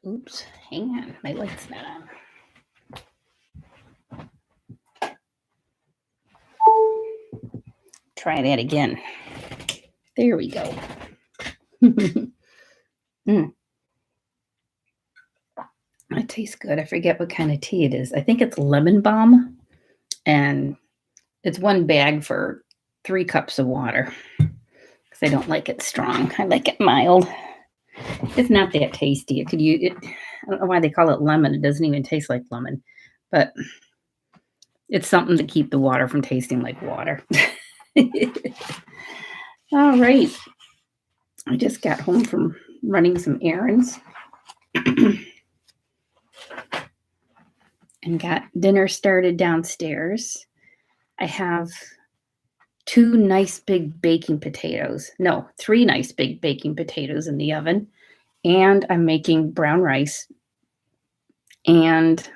Oops, hang on. My light's not on. Try that again. There we go. It tastes good. I forget what kind of tea it is. I think it's lemon balm, and it's 1 bag for 3 cups of water because I don't like it strong. I like it mild. It's not that tasty. It could use it. I don't know why they call it lemon. It doesn't even taste like lemon, but it's something to keep the water from tasting like water. All right. I just got home from running some errands and got dinner started downstairs. I have 2 nice big baking potatoes. No, 3 nice big baking potatoes in the oven. And I'm making brown rice. And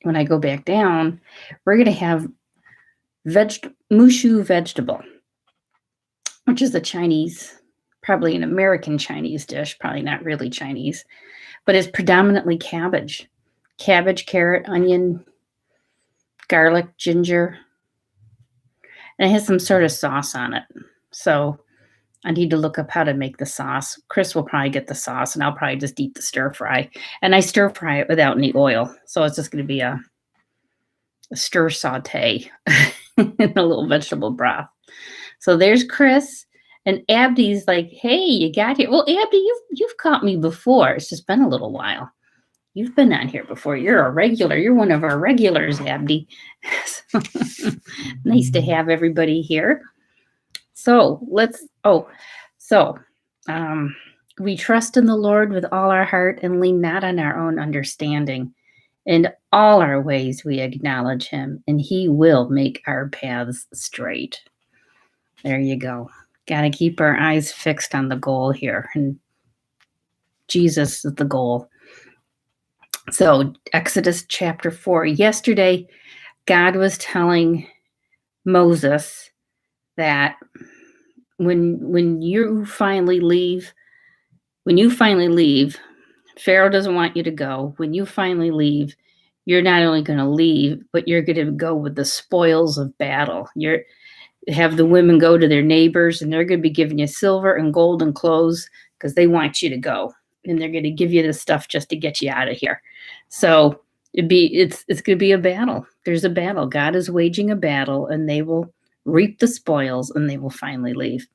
when I go back down, we're going to have mushu vegetable, which is a Chinese, probably an American Chinese dish, probably not really Chinese, but it's predominantly cabbage. Cabbage, carrot, onion, garlic, ginger, and it has some sort of sauce on it. So I need to look up how to make the sauce. Chris will probably get the sauce, and I'll probably just eat the stir fry. And I stir fry it without any oil, so it's just going to be a stir saute in a little vegetable broth. So there's Chris, and Abdi's like, "Hey, you got here." Well, Abdi, you've caught me before. It's just been a little while. You've been on here before. You're a regular. You're one of our regulars, Abdi. Nice to have everybody here. So we trust in the Lord with all our heart and lean not on our own understanding. In all our ways we acknowledge him, and he will make our paths straight. There you go. Got to keep our eyes fixed on the goal here, and Jesus is the goal. So Exodus chapter 4. Yesterday, God was telling Moses that when you finally leave, Pharaoh doesn't want you to go. When you finally leave, you're not only going to leave, but you're going to go with the spoils of battle. You're have the women go to their neighbors, and they're going to be giving you silver and gold and clothes because they want you to go, and they're going to give you the stuff just to get you out of here. So it's going to be a battle. There's a battle. God is waging a battle, and they will reap the spoils, and they will finally leave.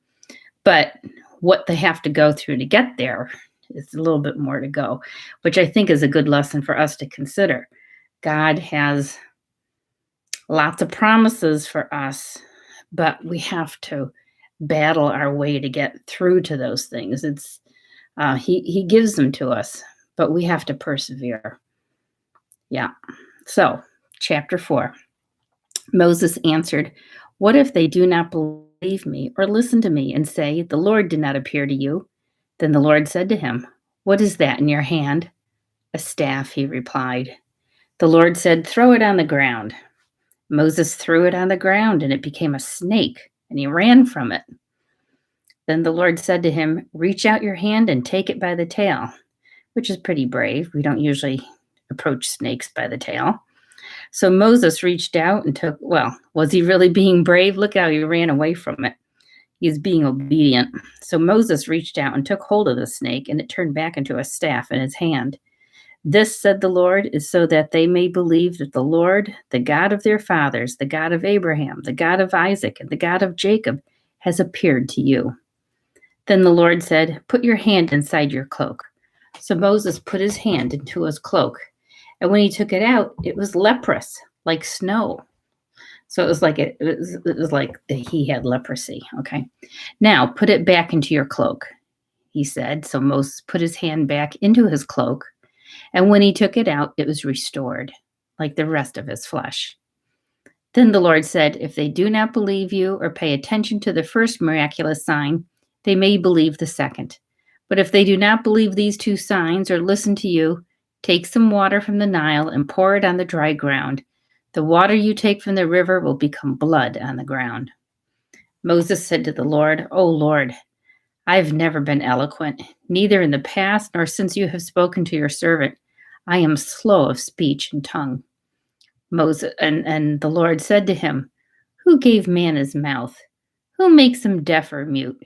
But what they have to go through to get there is a little bit more to go, which I think is a good lesson for us to consider. God has lots of promises for us, but we have to battle our way to get through to those things. It's he gives them to us, but we have to persevere. Yeah. So, chapter 4. Moses answered, "What if they do not believe me or listen to me and say, 'The Lord did not appear to you'?" Then the Lord said to him, "What is that in your hand?" "A staff," he replied. The Lord said, "Throw it on the ground." Moses threw it on the ground, and it became a snake, and he ran from it. Then the Lord said to him, "Reach out your hand and take it by the tail," which is pretty brave. We don't usually approach snakes by the tail. So Moses reached out and took, was he really being brave? Look how he ran away from it. He's being obedient. So Moses reached out and took hold of the snake, and it turned back into a staff in his hand. "This," said the Lord, "is so that they may believe that the Lord, the God of their fathers, the God of Abraham, the God of Isaac, and the God of Jacob, has appeared to you." Then the Lord said, "Put your hand inside your cloak." So Moses put his hand into his cloak, and when he took it out, it was leprous, like snow. So it was like he had leprosy. Okay. "Now put it back into your cloak," he said. So Moses put his hand back into his cloak, and when he took it out, it was restored, like the rest of his flesh. Then the Lord said, "If they do not believe you or pay attention to the first miraculous sign, they may believe the second. But if they do not believe these 2 signs or listen to you, take some water from the Nile and pour it on the dry ground. The water you take from the river will become blood on the ground." Moses said to the Lord, "O Lord, I've never been eloquent, neither in the past nor since you have spoken to your servant. I am slow of speech and tongue. Moses and the Lord said to him, Who gave man his mouth? Who makes him deaf or mute?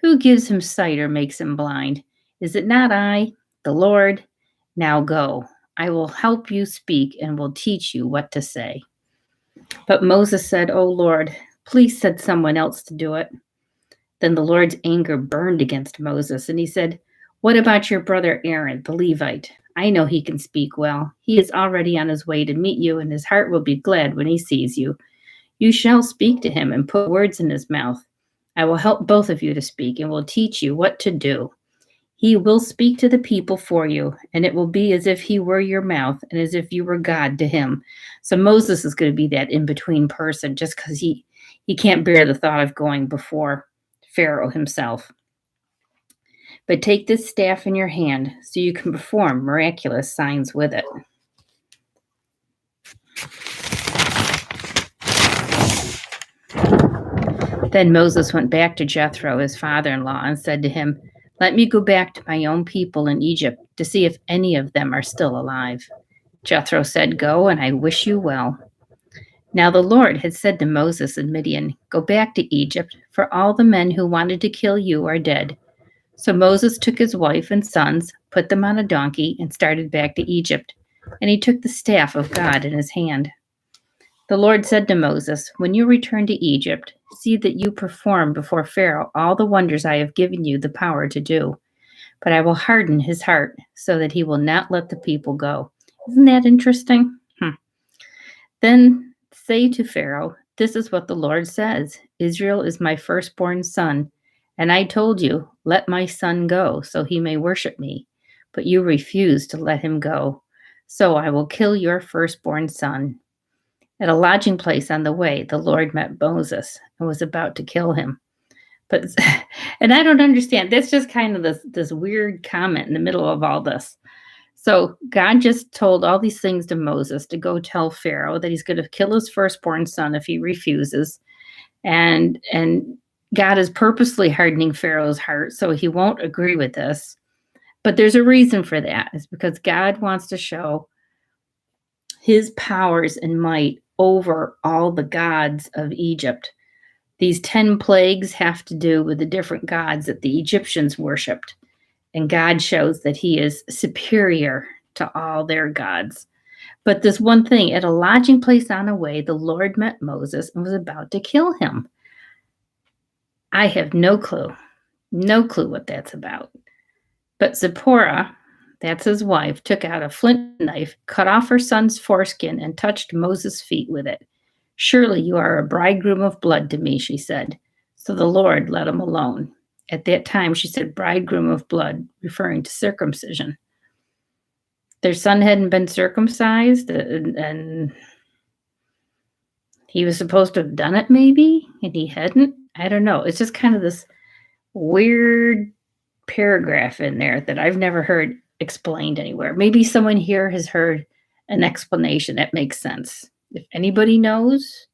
Who gives him sight or makes him blind? Is it not I, the Lord? Now go. I will help you speak and will teach you what to say. But Moses said, O Lord, please send someone else to do it. Then the Lord's anger burned against Moses, and he said, What about your brother Aaron, the Levite? I know he can speak well. He is already on his way to meet you, and his heart will be glad when he sees you. You shall speak to him and put words in his mouth. I will help both of you to speak and will teach you what to do. He will speak to the people for you, and it will be as if he were your mouth and as if you were God to him. So Moses is going to be that in-between person just because he can't bear the thought of going before Pharaoh himself. But take this staff in your hand so you can perform miraculous signs with it. Then Moses went back to Jethro, his father-in-law, and said to him, Let me go back to my own people in Egypt to see if any of them are still alive. Jethro said, Go, and I wish you well. Now the Lord had said to Moses in Midian, Go back to Egypt, for all the men who wanted to kill you are dead. So Moses took his wife and sons, put them on a donkey, and started back to Egypt. And he took the staff of God in his hand. The Lord said to Moses, When you return to Egypt, see that you perform before Pharaoh all the wonders I have given you the power to do. But I will harden his heart so that he will not let the people go. Isn't that interesting? Then say to Pharaoh, This is what the Lord says. Israel is my firstborn son. And I told you, Let my son go, so he may worship me. But you refused to let him go. So I will kill your firstborn son. At a lodging place on the way, the Lord met Moses and was about to kill him. But and I don't understand. That's just kind of this weird comment in the middle of all this. So God just told all these things to Moses to go tell Pharaoh that he's going to kill his firstborn son if he refuses. And God is purposely hardening Pharaoh's heart so he won't agree with this. But there's a reason for that. It's because God wants to show his powers and might over all the gods of Egypt. These 10 plagues have to do with the different gods that the Egyptians worshipped. And God shows that he is superior to all their gods. But this one thing, at a lodging place on the way, the Lord met Moses and was about to kill him. I have no clue what that's about. But Zipporah, that's his wife, took out a flint knife, cut off her son's foreskin, and touched Moses' feet with it. Surely you are a bridegroom of blood to me, she said. So the Lord let him alone. At that time, she said bridegroom of blood, referring to circumcision. Their son hadn't been circumcised, and he was supposed to have done it maybe, and he hadn't. I don't know. It's just kind of this weird paragraph in there that I've never heard explained anywhere. Maybe someone here has heard an explanation that makes sense. If anybody knows,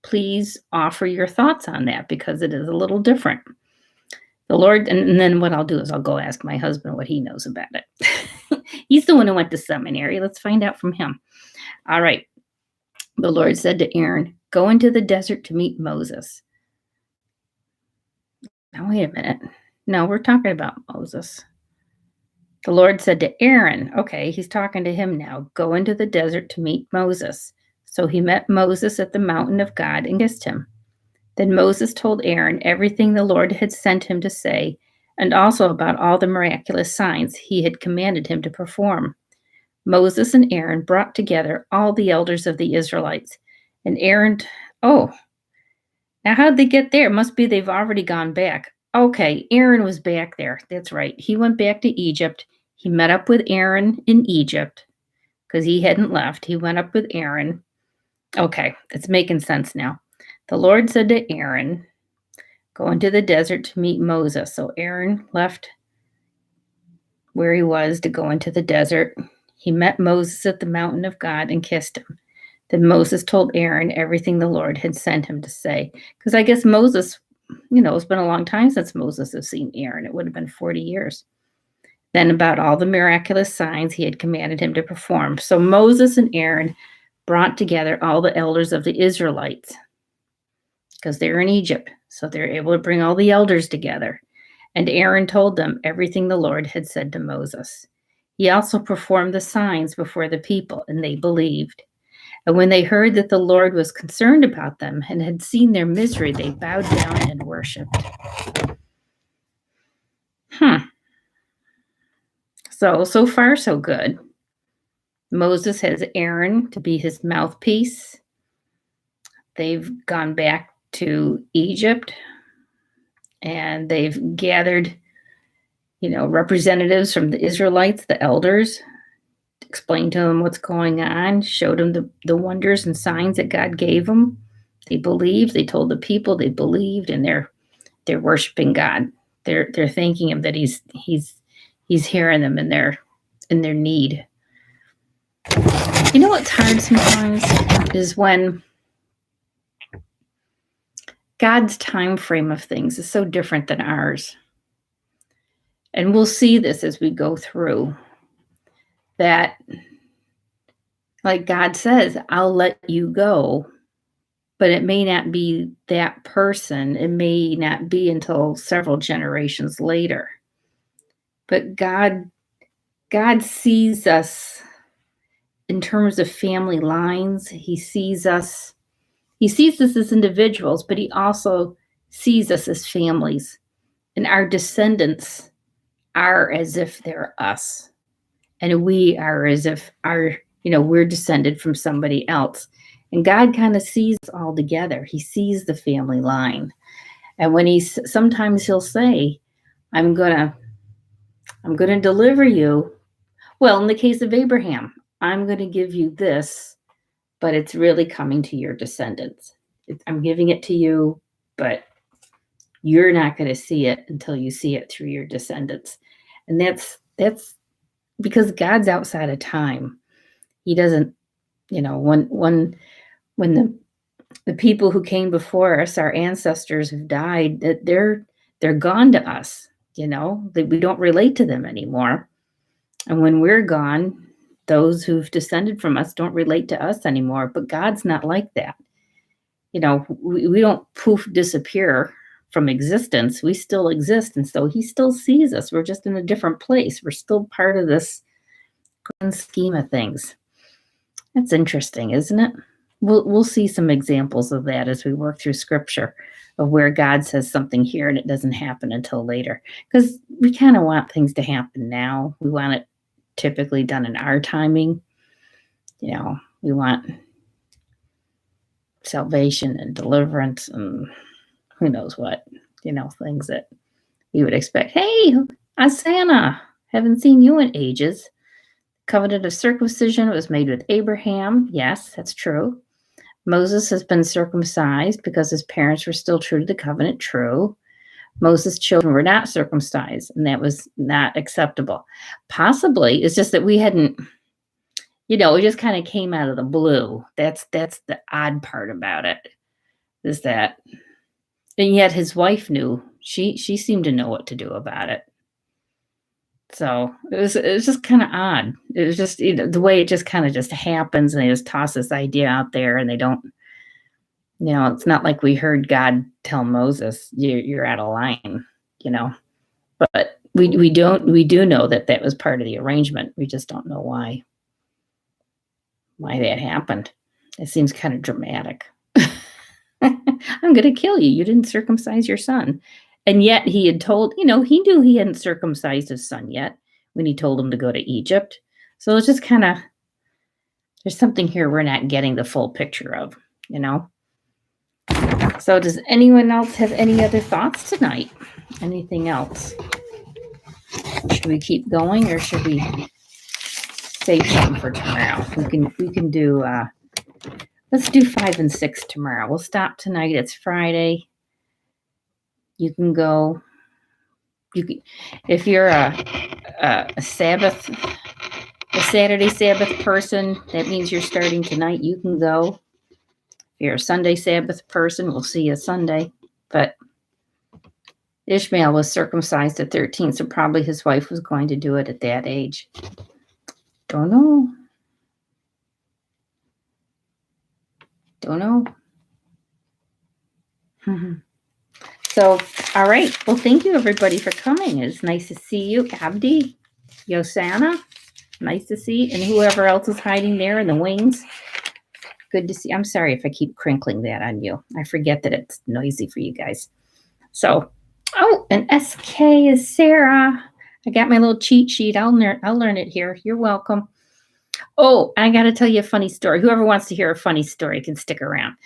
please offer your thoughts on that because it is a little different. The Lord, and then what I'll do is I'll go ask my husband what he knows about it. He's the one who went to seminary. Let's find out from him. All right. The Lord said to Aaron, Go into the desert to meet Moses. Now, wait a minute. No, we're talking about Moses. The Lord said to Aaron, okay, he's talking to him now, Go into the desert to meet Moses. So he met Moses at the mountain of God and kissed him. Then Moses told Aaron everything the Lord had sent him to say, and also about all the miraculous signs he had commanded him to perform. Moses and Aaron brought together all the elders of the Israelites. And Aaron, now how'd they get there? Must be they've already gone back. Okay, Aaron was back there. That's right. He went back to Egypt. He met up with Aaron in Egypt because he hadn't left. He went up with Aaron. Okay, it's making sense now. The Lord said to Aaron, Go into the desert to meet Moses. So Aaron left where he was to go into the desert. He met Moses at the mountain of God and kissed him. Then Moses told Aaron everything the Lord had sent him to say. Because I guess Moses, it's been a long time since Moses has seen Aaron. It would have been 40 years. then about all the miraculous signs he had commanded him to perform. So Moses and Aaron brought together all the elders of the Israelites because they're in Egypt. So they're able to bring all the elders together. And Aaron told them everything the Lord had said to Moses. He also performed the signs before the people, and they believed. And when they heard that the Lord was concerned about them and had seen their misery, they bowed down and worshiped. So far, so good. Moses has Aaron to be his mouthpiece. They've gone back to Egypt and they've gathered, representatives from the Israelites, the elders, explained to them what's going on, showed them the wonders and signs that God gave them. They believed. They told the people they believed, and they're worshiping God. They're thanking Him that He's hearing them in their need. You know what's hard sometimes is when God's time frame of things is so different than ours. And we'll see this as we go through, that like God says, I'll let you go, but it may not be that person. It may not be until several generations later. But God sees us in terms of family lines. He sees us as individuals, but He also sees us as families. And our descendants are as if they're us. And we are as if we're descended from somebody else. And God kind of sees all together. He sees the family line. And when sometimes He'll say, I'm gonna deliver you. Well, in the case of Abraham, I'm going to give you this, but it's really coming to your descendants. I'm giving it to you, but you're not going to see it until you see it through your descendants. And that's because God's outside of time. He doesn't, when the people who came before us, our ancestors have died, that they're gone to us, that we don't relate to them anymore. And when we're gone, those who've descended from us don't relate to us anymore. But God's not like that. We don't poof disappear from existence. We still exist. And so He still sees us. We're just in a different place. We're still part of this grand scheme of things. That's interesting, isn't it? We'll see some examples of that as we work through Scripture, of where God says something here and it doesn't happen until later. Because we kind of want things to happen now. We want it typically done in our timing. We want salvation and deliverance and who knows what, things that we would expect. Hey, Asana, haven't seen you in ages. Covenant of circumcision was made with Abraham. Yes, that's true. Moses has been circumcised because his parents were still true to the covenant. True. Moses' children were not circumcised, and that was not acceptable. Possibly, it's just that we hadn't, it just kind of came out of the blue. That's the odd part about it, is that, and yet his wife knew. She seemed to know what to do about it. So it was just kind of odd. It was just the way it just kind of just happens, and they just toss this idea out there, and they don't. It's not like we heard God tell Moses, "You're out of line," But we do know that was part of the arrangement. We just don't know why that happened. It seems kind of dramatic. I'm going to kill you. You didn't circumcise your son. And yet he had told, he knew he hadn't circumcised his son yet when He told him to go to Egypt. So it's just kind of, there's something here we're not getting the full picture of, So does anyone else have any other thoughts tonight? Anything else? Should we keep going, or should we save something for tomorrow? We can do, let's do 5 and 6 tomorrow. We'll stop tonight. It's Friday. You can go. If you're a Saturday Sabbath person, that means you're starting tonight. You can go. If you're a Sunday Sabbath person, we'll see you Sunday. But Ishmael was circumcised at 13, so probably his wife was going to do it at that age. Don't know. Don't know. So, all right. Well, thank you everybody for coming. It's nice to see you, Abdi, Yosana. Nice to see, and whoever else is hiding there in the wings. Good to see. I'm sorry if I keep crinkling that on you. I forget that it's noisy for you guys. So, oh, and SK is Sarah. I got my little cheat sheet. I'll learn it here. You're welcome. Oh, I got to tell you a funny story. Whoever wants to hear a funny story can stick around.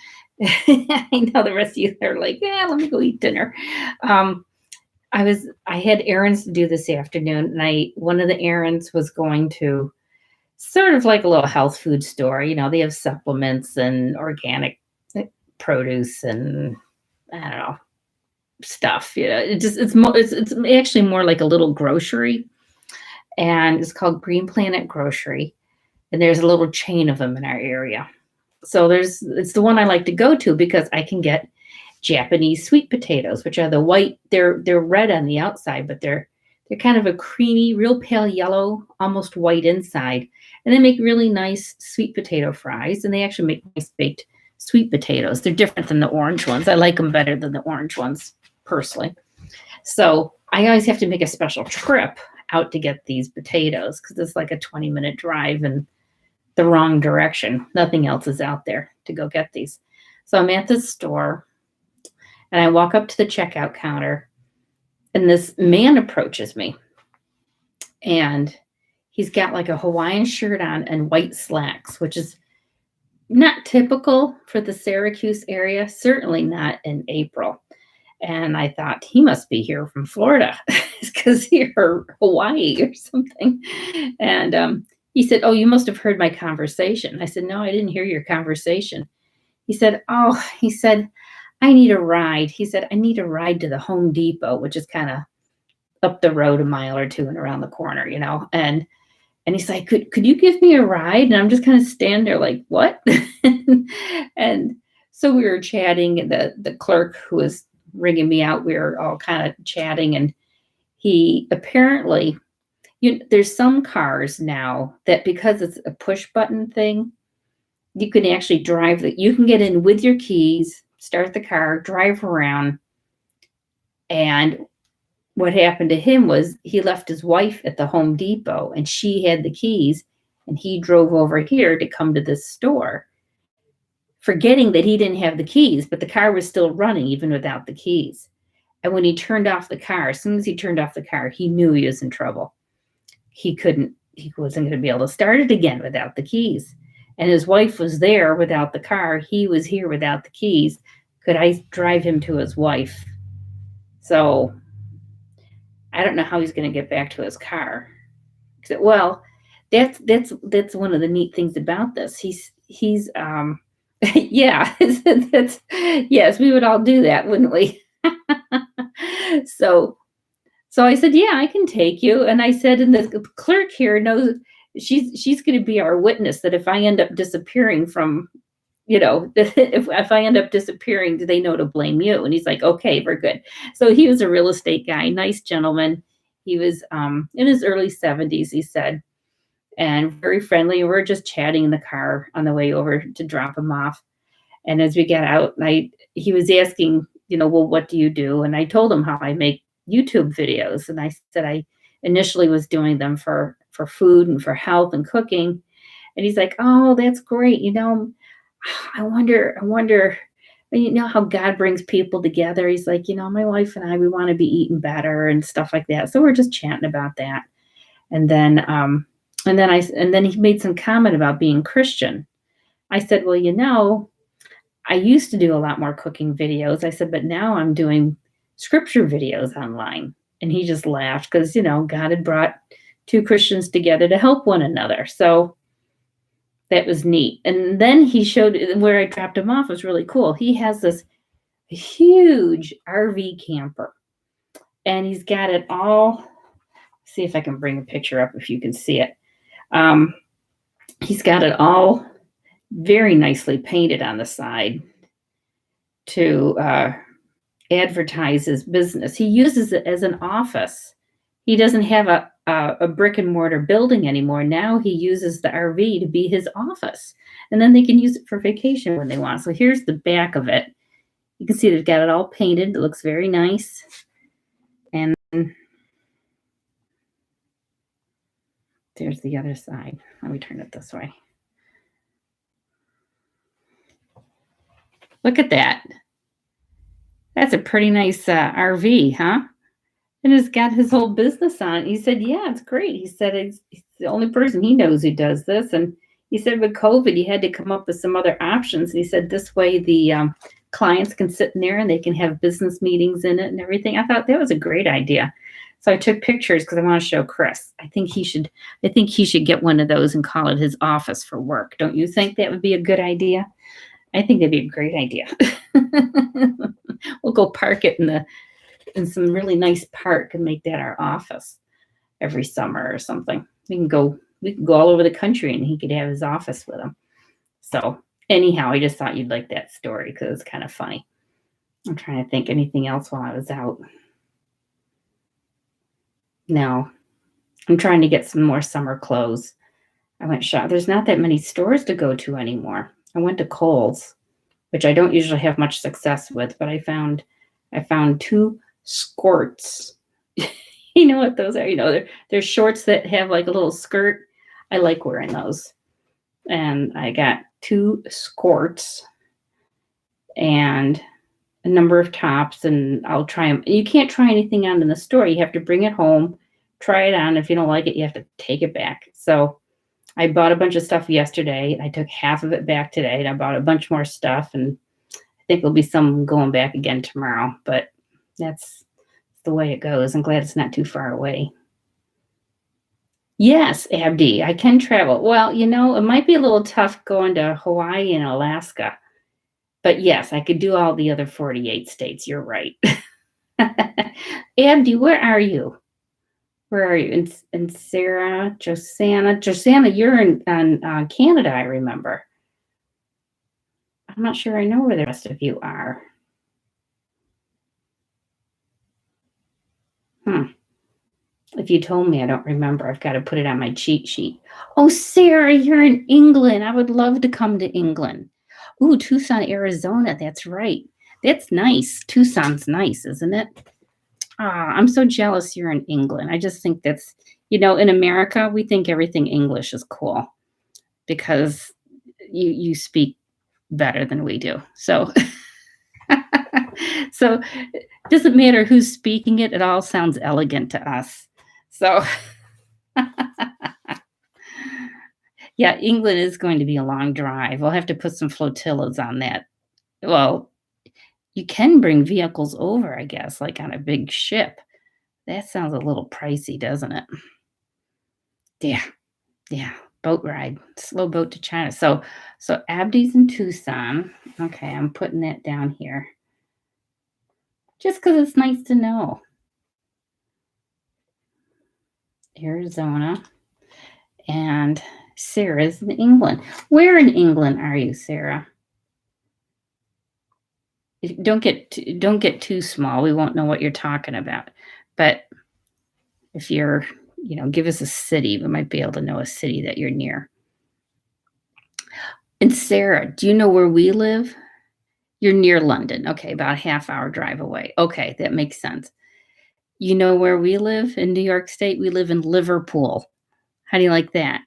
I know the rest of you are like, yeah, let me go eat dinner. I had errands to do this afternoon, and one of the errands was going to sort of like a little health food store. You know, they have supplements and organic produce and I don't know stuff. You know, it's actually more like a little grocery, and it's called Green Planet Grocery, and there's a little chain of them in our area. So it's the one I like to go to because I can get Japanese sweet potatoes, which are the white. They're red on the outside, but they're kind of a creamy, real pale yellow, almost white inside. And they make really nice sweet potato fries, and they actually make nice baked sweet potatoes. They're different than the orange ones. I like them better than the orange ones, personally. So I always have to make a special trip out to get these potatoes because it's like a 20-minute drive in the wrong direction. Nothing else is out there to go get these. So I'm at this store, and I walk up to the checkout counter, and this man approaches me, and he's got like a Hawaiian shirt on and white slacks, which is not typical for the Syracuse area, certainly not in April. And I thought he must be here from Florida because or Hawaii or something. And he said, "Oh, you must have heard my conversation." I said, "No, I didn't hear your conversation." He said, "I need a ride." He said, "I need a ride to the Home Depot," which is kind of up the road a mile or two and around the corner, you know. And he's like, could you give me a ride? And I'm just kind of standing there like, what? And so we were chatting, and the clerk who was ringing me out, we were all kind of chatting, and he apparently, there's some cars now that because it's a push button thing, you can actually you can get in with your keys, start the car, drive around. And what happened to him was he left his wife at the Home Depot, and she had the keys, and he drove over here to come to this store, forgetting that he didn't have the keys, but the car was still running even without the keys. And when he turned off the car, as soon as he turned off the car, he knew he was in trouble. He wasn't going to be able to start it again without the keys. And his wife was there without the car. He was here without the keys. Could I drive him to his wife? So I don't know how he's going to get back to his car. Well, that's one of the neat things about this. He's yeah, yes, we would all do that, wouldn't we? So I said, yeah, I can take you. And I said, and the clerk here knows she's going to be our witness that if I end up disappearing from, if I end up disappearing, do they know to blame you? And he's like, okay, we're good. So he was a real estate guy, nice gentleman. He was in his early 70s, he said, and very friendly. We're just chatting in the car on the way over to drop him off. And as we got out, he was asking, well, what do you do? And I told him how I make YouTube videos. And I said I initially was doing them for food and for health and cooking. And he's like, oh, that's great. I wonder, how God brings people together. He's like, my wife and I, we want to be eating better and stuff like that. So we're just chatting about that. And then he made some comment about being Christian. I said, well, I used to do a lot more cooking videos. I said, but now I'm doing scripture videos online. And he just laughed because, God had brought two Christians together to help one another. So that was neat. And then he showed where I dropped him off was really cool. He has this huge RV camper, and he's got it all. See if I can bring a picture up if you can see it. He's got it all very nicely painted on the side to advertise his business. He uses it as an office. He doesn't have a brick and mortar building anymore. Now he uses the RV to be his office. And then they can use it for vacation when they want. So here's the back of it. You can see they've got it all painted. It looks very nice. And there's the other side. Let me turn it this way. Look at that. That's a pretty nice RV, huh? And it's got his whole business on it. He said, yeah, it's great. He said he's the only person he knows who does this. And he said with COVID, he had to come up with some other options. And he said this way the clients can sit in there and they can have business meetings in it and everything. I thought that was a great idea. So I took pictures because I want to show Chris. I think he should get one of those and call it his office for work. Don't you think that would be a good idea? I think that'd be a great idea. We'll go park it in some really nice park and make that our office every summer or something. We can go all over the country and he could have his office with him. So anyhow, I just thought you'd like that story because it's kind of funny. I'm trying to think anything else while I was out. No, I'm trying to get some more summer clothes. I went shop. There's not that many stores to go to anymore. I went to Kohl's, which I don't usually have much success with, but I found 2 skirts. You know what those are? You know, they're shorts that have like a little skirt. I like wearing those. And I got 2 skirts and a number of tops, and I'll try them. You can't try anything on in the store. You have to bring it home, try it on. If you don't like it, you have to take it back. So I bought a bunch of stuff yesterday. I took half of it back today, and I bought a bunch more stuff, and I think there'll be some going back again tomorrow, but that's the way it goes. I'm glad it's not too far away. Yes, Abdi, I can travel. Well, you know, it might be a little tough going to Hawaii and Alaska, but yes, I could do all the other 48 states. You're right. Abdi, where are you? Where are you? And Sarah, Josanna, you're in Canada, I remember. I'm not sure I know where the rest of you are. If you told me, I don't remember. I've got to put it on my cheat sheet. Oh, Sarah, you're in England. I would love to come to England. Ooh, Tucson, Arizona. That's right. That's nice. Tucson's nice, isn't it? I'm so jealous you're in England. I just think that's, you know, in America, we think everything English is cool because you speak better than we do. So, so it doesn't matter who's speaking it. It all sounds elegant to us. So, yeah, England is going to be a long drive. We'll have to put some flotillas on that. Well, you can bring vehicles over, I guess, like on a big ship. That sounds a little pricey, doesn't it? Yeah. Boat ride, slow boat to China. So Abdi's in Tucson. Okay, I'm putting that down here. Just because it's nice to know. Arizona. And Sarah's in England. Where in England are you, Sarah? Don't get too small. We won't know what you're talking about. But if you're, you know, give us a city. We might be able to know a city that you're near. And Sarah, do you know where we live? You're near London. Okay, about a half-hour drive away. Okay, that makes sense. You know where we live in New York State? We live in Liverpool. How do you like that?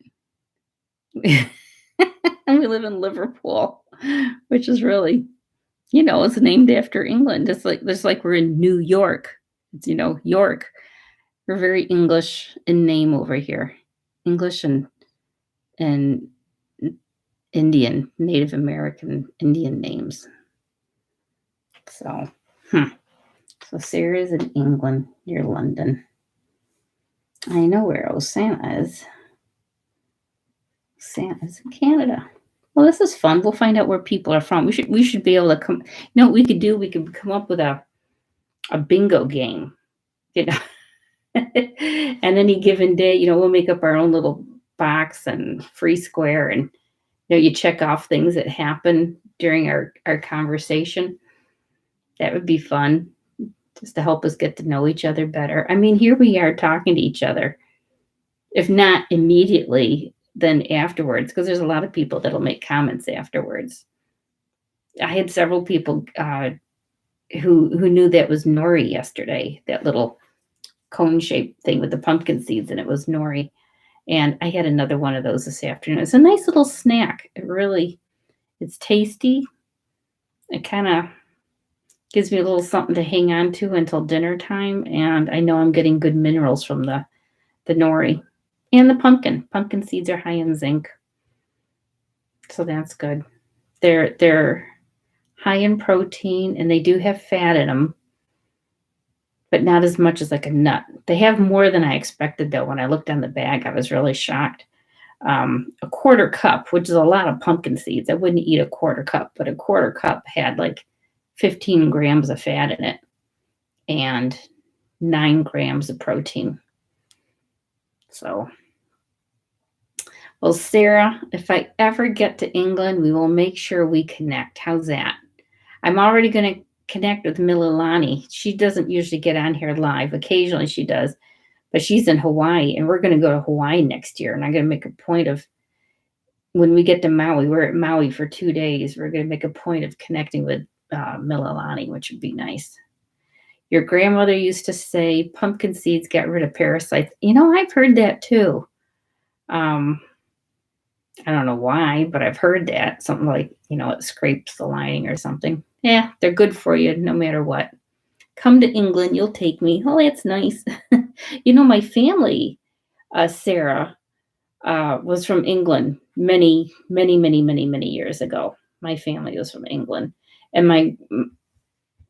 We live in Liverpool, which is really, you know, it's named after England. Just like we're in New York. It's, you know, York. We're very English in name over here. English and Indian, Native American Indian names. So, So Sarah's in England, near London. I know where Osana is. Santa's in Canada. Well, this is fun. We'll find out where people are from. We should be able to come. You know what we could do? We could come up with a bingo game. You know, and any given day, you know, we'll make up our own little box and free square, and you know, you check off things that happen during our conversation. That would be fun. just to help us get to know each other better. I mean, here we are talking to each other, if not immediately, then afterwards, because there's a lot of people that'll make comments afterwards. I had several people who knew that was nori yesterday, that little cone shaped thing with the pumpkin seeds, and it was nori. And I had another one of those this afternoon. It's a nice little snack. It's tasty. It kind of gives me a little something to hang on to until dinner time. And I know I'm getting good minerals from the nori and the pumpkin. Pumpkin seeds are high in zinc. So that's good. They're high in protein and they do have fat in them, but not as much as like a nut. They have more than I expected though. When I looked on the bag, I was really shocked. A quarter cup, which is a lot of pumpkin seeds. I wouldn't eat a quarter cup, but a quarter cup had like 15 grams of fat in it and 9 grams of protein. So, well, Sarah, if I ever get to England, we will make sure we connect. How's that? I'm already going to connect with Mililani. She doesn't usually get on here live. Occasionally she does, but she's in Hawaii, and we're going to go to Hawaii next year. And I'm going to make a point of, when we get to Maui, we're at Maui for 2 days. We're going to make a point of connecting with Mililani, which would be nice. Your grandmother used to say pumpkin seeds get rid of parasites. You know, I've heard that too. I don't know why, but I've heard that. Something like, it scrapes the lining or something. Yeah, they're good for you no matter what. Come to England, you'll take me. Oh, that's nice. My family, Sarah, was from England many, many, many, many, many years ago. My family was from England. And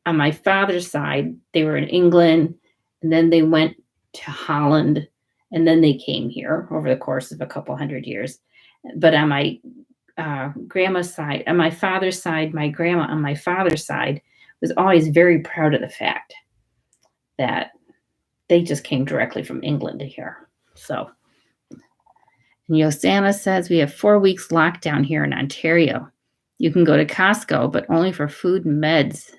on my father's side, they were in England, and then they went to Holland, and then they came here over the course of a couple hundred years. But on my grandma's side, on my father's side, my grandma on my father's side was always very proud of the fact that they just came directly from England to here. So, and Yosana says we have 4 weeks lockdown here in Ontario. You can go to Costco, but only for food and meds.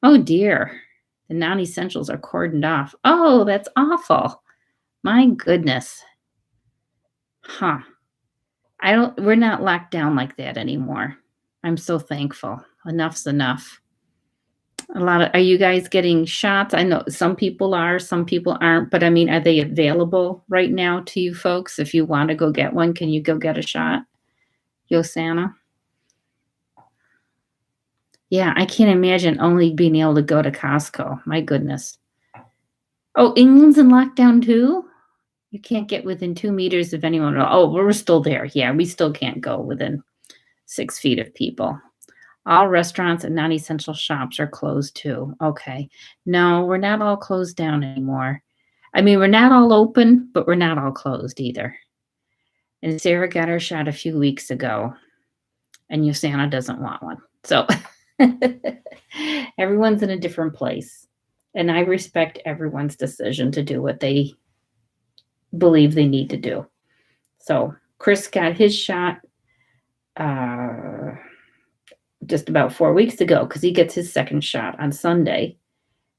Oh dear. The non-essentials are cordoned off. Oh, that's awful. My goodness. Huh. We're not locked down like that anymore. I'm so thankful. Enough's enough. Are you guys getting shots? I know some people are, some people aren't, but I mean, are they available right now to you folks? If you want to go get one, can you go get a shot? Yosana? Yeah, I can't imagine only being able to go to Costco. My goodness. Oh, England's in lockdown too? You can't get within 2 meters of anyone. Oh, we're still there. Yeah, we still can't go within 6 feet of people. All restaurants and non-essential shops are closed too. Okay. No, we're not all closed down anymore. I mean, we're not all open, but we're not all closed either. And Sarah got her shot a few weeks ago, and Yosana doesn't want one. So everyone's in a different place. And I respect everyone's decision to do what they believe they need to do. So Chris got his shot just about 4 weeks ago, because he gets his second shot on Sunday,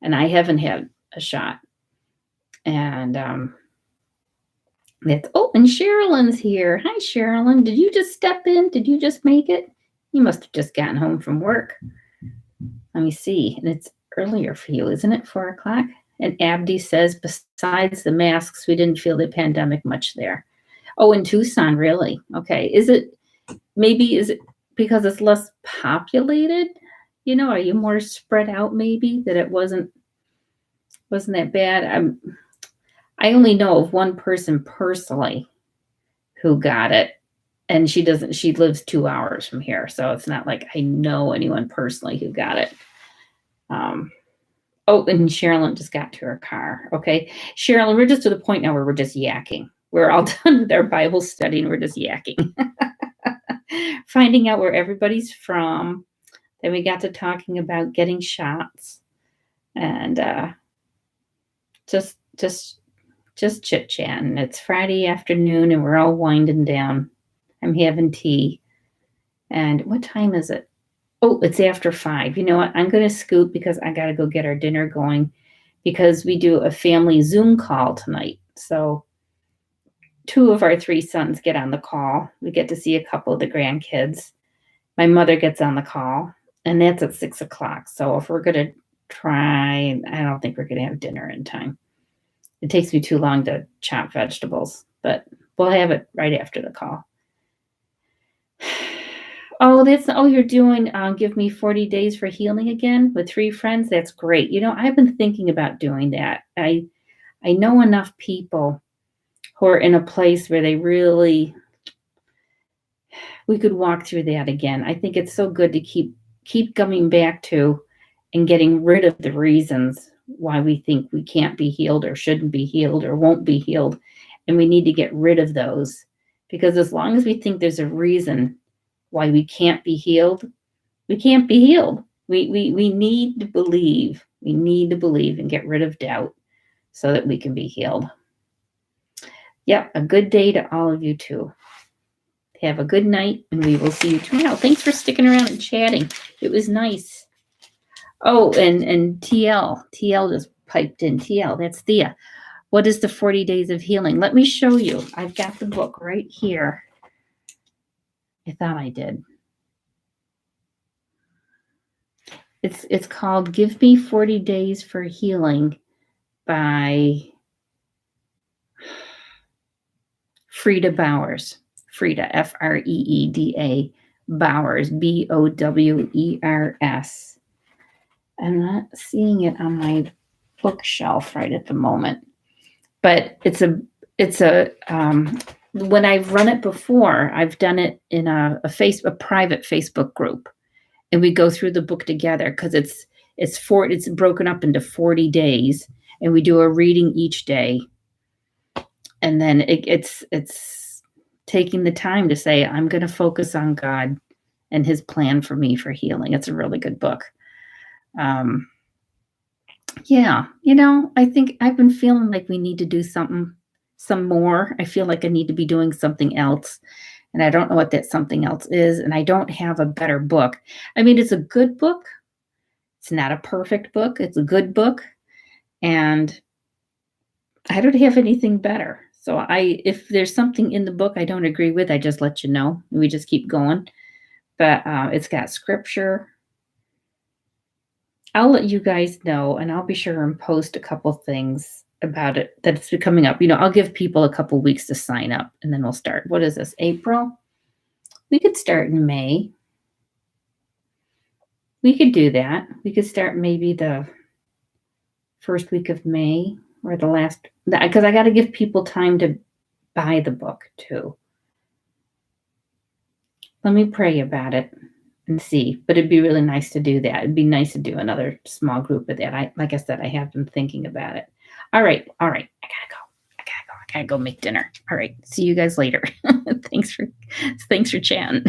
and I haven't had a shot. And and Sherilyn's here. Hi, Sherilyn. Did you just step in? Did you just make it? You must have just gotten home from work. Let me see. And it's earlier for you, isn't it? 4 o'clock. And Abdi says, besides the masks, we didn't feel the pandemic much there. Oh, in Tucson, really? Okay. Is it because it's less populated? Are you more spread out maybe, that it wasn't that bad? I only know of one person personally who got it, and she lives 2 hours from here. So it's not like I know anyone personally who got it. And Sherilyn just got to her car. Okay. Sherilyn, we're just to the point now where we're just yakking. We're all done with our Bible study and we're just yakking. Finding out where everybody's from. Then we got to talking about getting shots, and just chit-chatting. It's Friday afternoon and we're all winding down. I'm having tea. And what time is it? Oh, it's after 5. You know what? I'm gonna scoot because I gotta go get our dinner going because we do a family Zoom call tonight. So 2 of our 3 sons get on the call. We get to see a couple of the grandkids. My mother gets on the call, and that's at 6 o'clock. So if we're gonna try, I don't think we're gonna have dinner in time. It takes me too long to chop vegetables, but we'll have it right after the call. Oh, you're doing Give Me 40 Days for Healing again with 3 friends? That's great. You know, I've been thinking about doing that. I know enough people who are in a place where they really we could walk through that again. I think it's so good to keep coming back to and getting rid of the reasons why we think we can't be healed or shouldn't be healed or won't be healed. And we need to get rid of those because as long as we think there's a reason why we can't be healed, we can't be healed. We need to believe. We need to believe and get rid of doubt so that we can be healed. Yep, a good day to all of you too. Have a good night, and we will see you tomorrow. Thanks for sticking around and chatting. It was nice. Oh, and TL just piped in. TL, that's Thea. What is the 40 Days of Healing? Let me show you. I've got the book right here. I thought I did. It's called Give Me 40 Days for Healing by Frida Bowers. Frida, Freeda, Bowers, Bowers. I'm not seeing it on my bookshelf right at the moment, but it's a when I've run it before, I've done it in a private Facebook group, and we go through the book together because it's broken up into 40 days, and we do a reading each day, and then it's taking the time to say, I'm going to focus on God and his plan for me for healing. It's a really good book. Yeah, I think I've been feeling like we need to do some more. I feel like I need to be doing something else, and I don't know what that something else is, and I don't have a better book. I mean, it's a good book. It's not a perfect book. It's a good book, and I don't have anything better. So if there's something in the book I don't agree with, I just let you know. We just keep going. But it's got scripture. I'll let you guys know, and I'll be sure and post a couple things about it that's coming up. I'll give people a couple weeks to sign up, and then we'll start. What is this, April? We could start in May. We could do that. We could start maybe the first week of May or the last, because I got to give people time to buy the book too. Let me pray about it and see, but it'd be really nice to do that. It'd be nice to do another small group of that. Like I said, I have been thinking about it. All right. I gotta go make dinner. All right. See you guys later. Thanks for chatting.